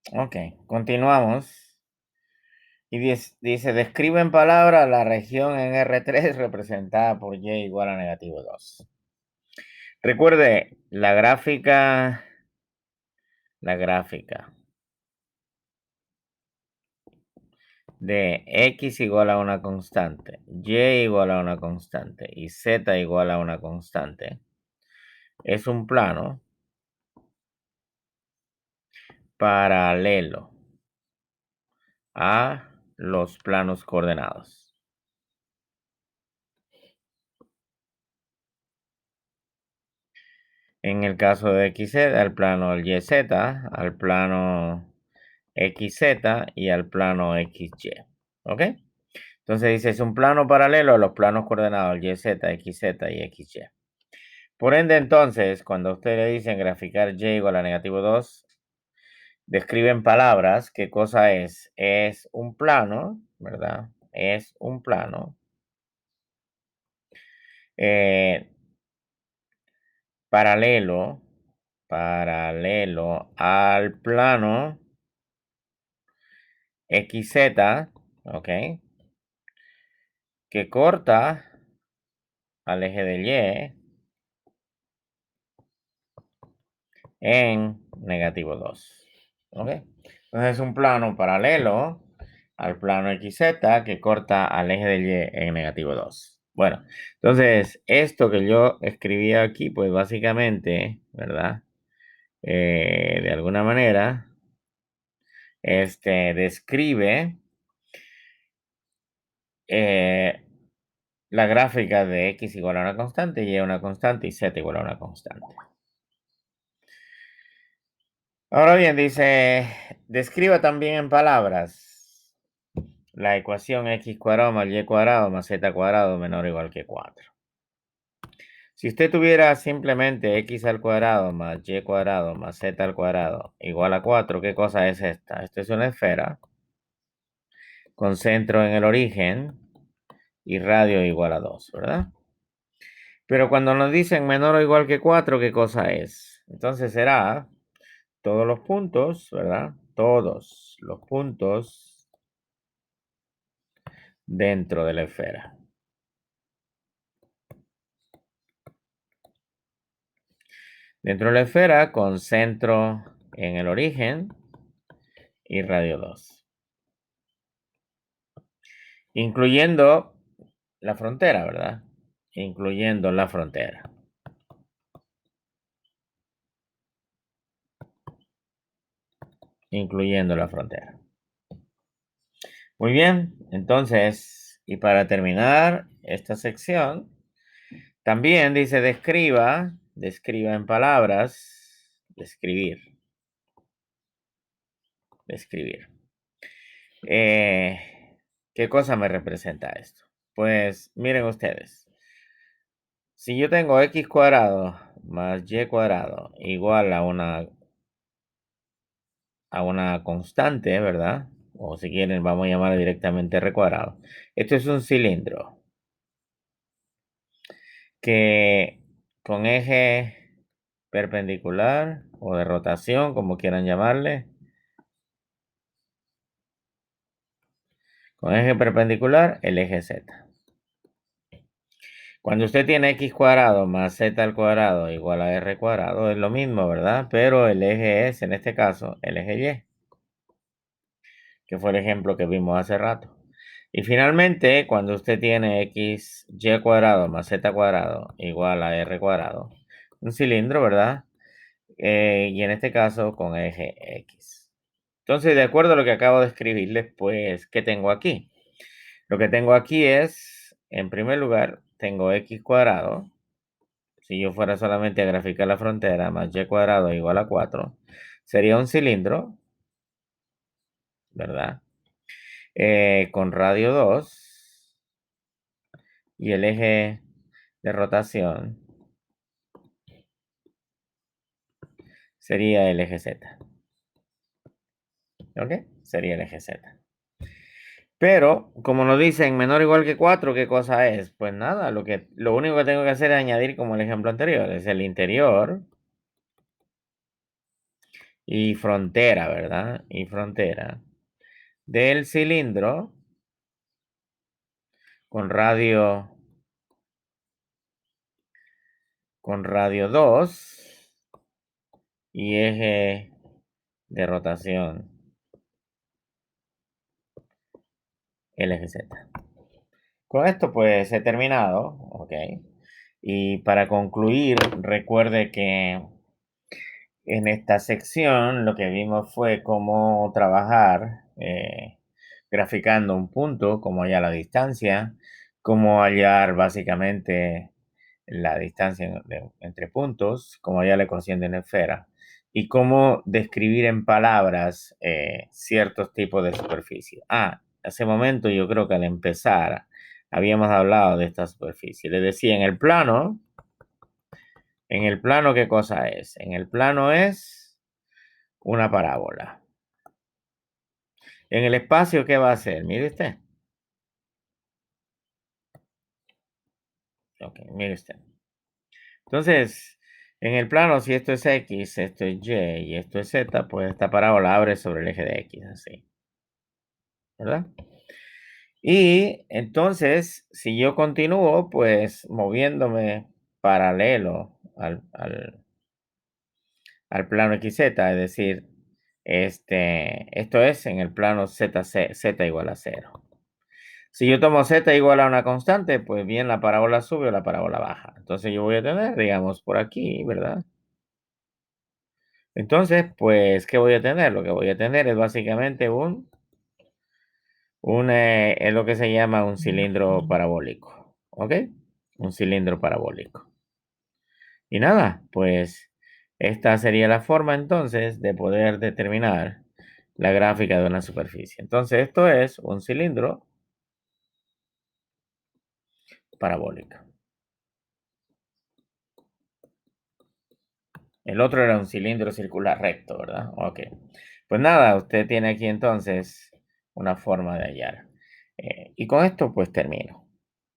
Ok, continuamos. Y dice, describe en palabras la región en R3 representada por y igual a -2. Recuerde, la gráfica de x igual a una constante, y igual a una constante y z igual a una constante es un plano paralelo a los planos coordenados. En el caso de XZ, al plano YZ, al plano XZ y al plano XY. ¿Ok? Entonces dice, es un plano paralelo a los planos coordenados YZ, XZ y XY. Por ende, entonces, cuando a usted le dicen graficar y igual a -2, describen palabras, ¿qué cosa es? Es un plano, ¿verdad? Es un plano eh, paralelo al plano XZ, ¿ok? Que corta al eje de Y en -2, ¿ok? Entonces es un plano paralelo al plano XZ que corta al eje de Y en -2. Bueno, entonces esto que yo escribí aquí, pues básicamente, ¿verdad? De alguna manera, describe eh, la gráfica de x igual a una constante, y a una constante y z igual a una constante. Ahora bien, dice, describa también en palabras la ecuación x cuadrado más y cuadrado más z cuadrado menor o igual que 4. Si usted tuviera simplemente x al cuadrado más y cuadrado más z al cuadrado igual a 4, ¿qué cosa es esta? Esta es una esfera con centro en el origen y radio igual a 2, ¿verdad? Pero cuando nos dicen menor o igual que 4, ¿qué cosa es? Entonces será todos los puntos, ¿verdad? Todos los puntos dentro de la esfera. Dentro de la esfera con centro en el origen y radio 2. Incluyendo la frontera, ¿verdad? Incluyendo la frontera. Incluyendo la frontera. Muy bien, entonces, y para terminar esta sección, también dice describa en palabras, describir. ¿Qué cosa me representa esto? Pues miren ustedes, si yo tengo x cuadrado más y cuadrado igual a una constante, ¿verdad? O si quieren, vamos a llamarlo directamente r cuadrado. Esto es un cilindro que con eje perpendicular o de rotación, como quieran llamarle, con eje perpendicular, el eje z. Cuando usted tiene x cuadrado más z al cuadrado igual a r cuadrado, es lo mismo, ¿verdad? Pero el eje es, en este caso, el eje y, que fue el ejemplo que vimos hace rato. Y finalmente, cuando usted tiene x y cuadrado más z cuadrado igual a r cuadrado, un cilindro, ¿verdad? Y en este caso con eje x. Entonces, de acuerdo a lo que acabo de escribirles, pues, ¿qué tengo aquí? Lo que tengo aquí es, en primer lugar, tengo x cuadrado. Si yo fuera solamente a graficar la frontera, más y cuadrado igual a 4, sería un cilindro, ¿verdad? Con radio 2 y el eje de rotación sería el eje z. ¿Ok? Sería el eje z. Pero, como nos dicen menor o igual que 4, ¿qué cosa es? Pues nada, lo único que tengo que hacer es añadir como el ejemplo anterior, es el interior y frontera, ¿verdad? Y frontera del cilindro con radio, con radio 2 y eje de rotación, el eje Z. Con esto pues he terminado, ¿ok? Y para concluir, recuerde que en esta sección lo que vimos fue cómo trabajar graficando un punto, cómo hallar la distancia, cómo hallar básicamente la distancia entre puntos, cómo hallar la ecuación de una esfera y cómo describir en palabras ciertos tipos de superficie. Hace momento yo creo que al empezar habíamos hablado de esta superficie. Les decía, en el plano, ¿qué cosa es? En el plano es una parábola. En el espacio, ¿qué va a hacer? Mire usted. Ok, mire usted. Entonces, en el plano, si esto es X, esto es Y y esto es Z, pues esta parábola abre sobre el eje de X, así. ¿Verdad? Y entonces, si yo continúo, pues moviéndome paralelo al plano XZ, es decir, esto es en el plano Z igual a 0. Si yo tomo z igual a una constante, pues bien la parábola sube o la parábola baja. Entonces yo voy a tener, digamos, por aquí, ¿verdad? Entonces, pues, ¿qué voy a tener? Lo que voy a tener es básicamente es lo que se llama un cilindro parabólico, ¿ok? Un cilindro parabólico. Y nada, pues esta sería la forma entonces de poder determinar la gráfica de una superficie. Entonces, esto es un cilindro parabólico. El otro era un cilindro circular recto, ¿verdad? Ok. Pues nada, usted tiene aquí entonces una forma de hallar. Y con esto pues termino.